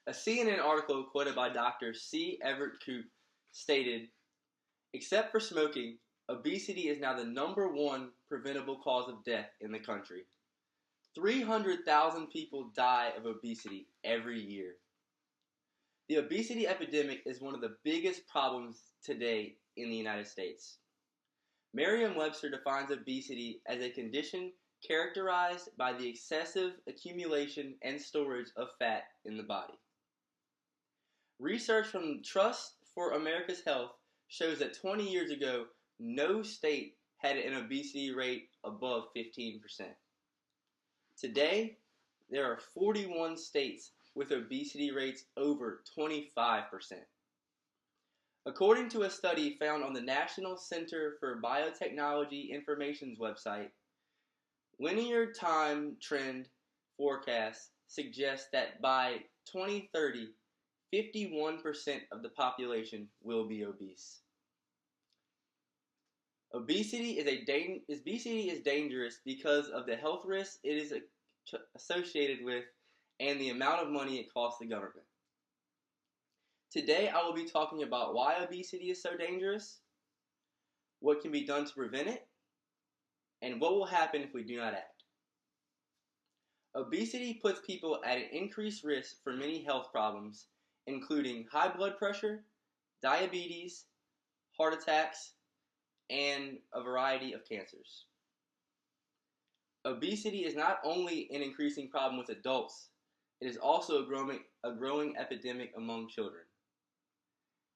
A CNN article quoted by Dr. C. Everett Koop stated, "Except for smoking, obesity is now the #1 preventable cause of death in the country. 300,000 people die of obesity every year." The obesity epidemic is one of the biggest problems today in the United States. Merriam-Webster defines obesity as a condition characterized by the excessive accumulation and storage of fat in the body. Research from Trust for America's Health shows that 20 years ago, no state had an obesity rate above 15%. Today, there are 41 states with obesity rates over 25%. According to a study found on the National Center for Biotechnology Information's website, linear time trend forecasts suggest that by 2030, 51% of the population will be obese. Obesity is dangerous because of the health risks it is associated with and the amount of money it costs the government. Today, I will be talking about why obesity is so dangerous, what can be done to prevent it, and what will happen if we do not act. Obesity puts people at an increased risk for many health problems, including high blood pressure, diabetes, heart attacks, and a variety of cancers. Obesity is not only an increasing problem with adults, it is also a growing epidemic among children.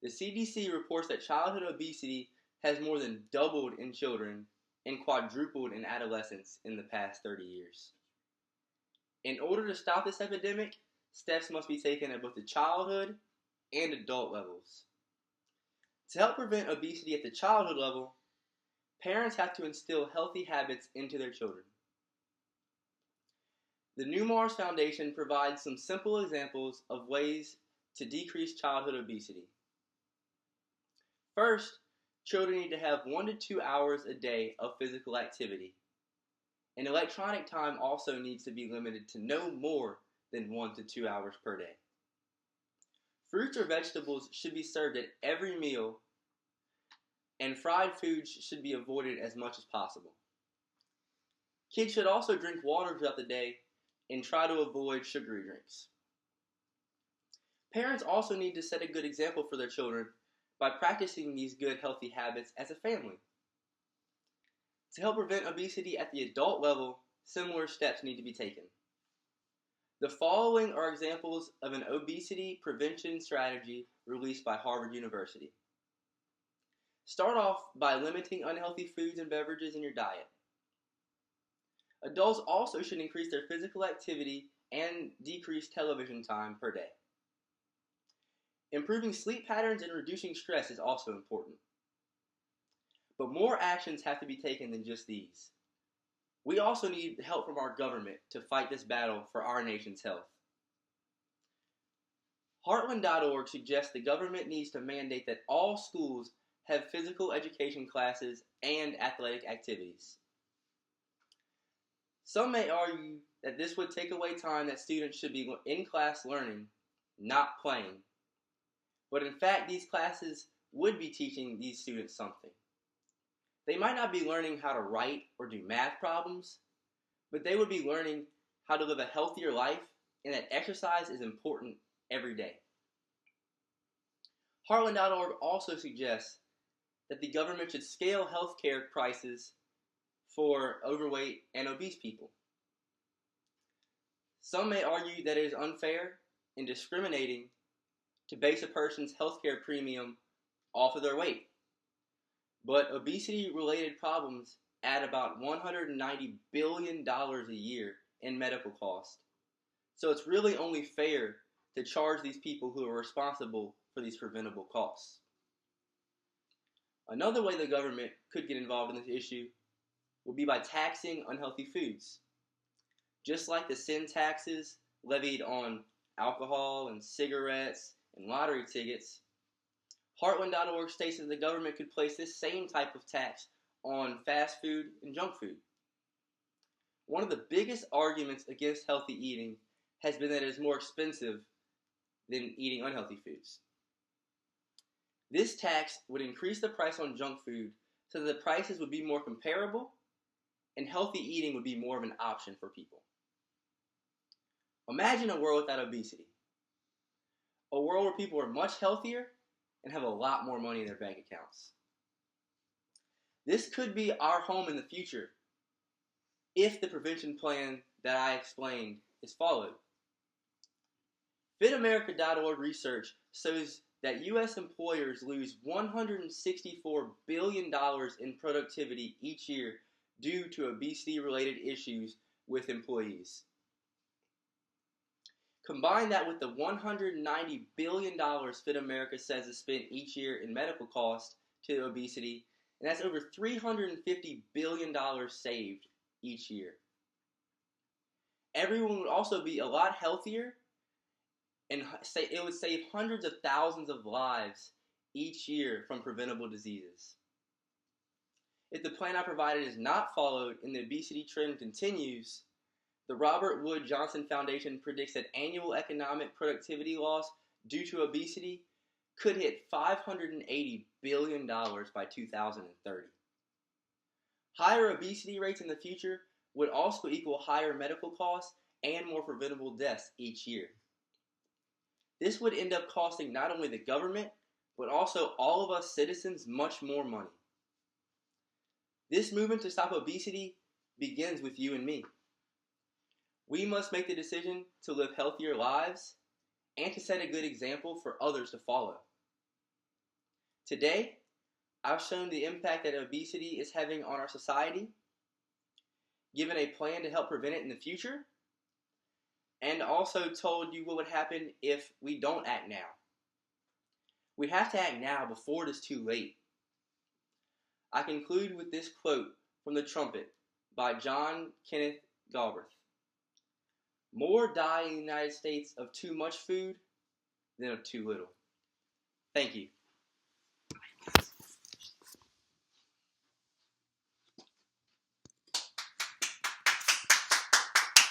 The CDC reports that childhood obesity has more than doubled in children and quadrupled in adolescents in the past 30 years. In order to stop this epidemic, steps must be taken at both the childhood and adult levels. To help prevent obesity at the childhood level, parents have to instill healthy habits into their children. The New Mars Foundation provides some simple examples of ways to decrease childhood obesity. First, children need to have 1 to 2 hours a day of physical activity, and electronic time also needs to be limited to no more than 1 to 2 hours per day. Fruits or vegetables should be served at every meal, and fried foods should be avoided as much as possible. Kids should also drink water throughout the day and try to avoid sugary drinks. Parents also need to set a good example for their children by practicing these good healthy habits as a family. To help prevent obesity at the adult level, similar steps need to be taken. The following are examples of an obesity prevention strategy released by Harvard University. Start off by limiting unhealthy foods and beverages in your diet. Adults also should increase their physical activity and decrease television time per day. Improving sleep patterns and reducing stress is also important. But more actions have to be taken than just these. We also need help from our government to fight this battle for our nation's health. Heartland.org suggests the government needs to mandate that all schools have physical education classes and athletic activities. Some may argue that this would take away time that students should be in class learning, not playing. But in fact, these classes would be teaching these students something. They might not be learning how to write or do math problems, but they would be learning how to live a healthier life and that exercise is important every day. Heartland.org also suggests that the government should scale healthcare prices for overweight and obese people. Some may argue that it is unfair and discriminating to base a person's healthcare premium off of their weight. But obesity-related problems add about $190 billion a year in medical costs. So it's really only fair to charge these people who are responsible for these preventable costs. Another way the government could get involved in this issue would be by taxing unhealthy foods. Just like the sin taxes levied on alcohol and cigarettes and lottery tickets, Heartland.org states that the government could place this same type of tax on fast food and junk food. One of the biggest arguments against healthy eating has been that it is more expensive than eating unhealthy foods. This tax would increase the price on junk food so that the prices would be more comparable and healthy eating would be more of an option for people. Imagine a world without obesity. A world where people are much healthier and have a lot more money in their bank accounts. This could be our home in the future if the prevention plan that I explained is followed. FitAmerica.org research shows that U.S. employers lose $164 billion in productivity each year due to obesity-related issues with employees. Combine that with the $190 billion Fit America says is spent each year in medical costs to obesity, and that's over $350 billion saved each year. Everyone would also be a lot healthier, and it would save hundreds of thousands of lives each year from preventable diseases. If the plan I provided is not followed and the obesity trend continues, the Robert Wood Johnson Foundation predicts that annual economic productivity loss due to obesity could hit $580 billion by 2030. Higher obesity rates in the future would also equal higher medical costs and more preventable deaths each year. This would end up costing not only the government, but also all of us citizens much more money. This movement to stop obesity begins with you and me. We must make the decision to live healthier lives and to set a good example for others to follow. Today, I've shown the impact that obesity is having on our society, given a plan to help prevent it in the future, and also told you what would happen if we don't act now. We have to act now before it is too late. I conclude with this quote from The Trumpet by John Kenneth Galbraith. More die in the United States of too much food than of too little. Thank you.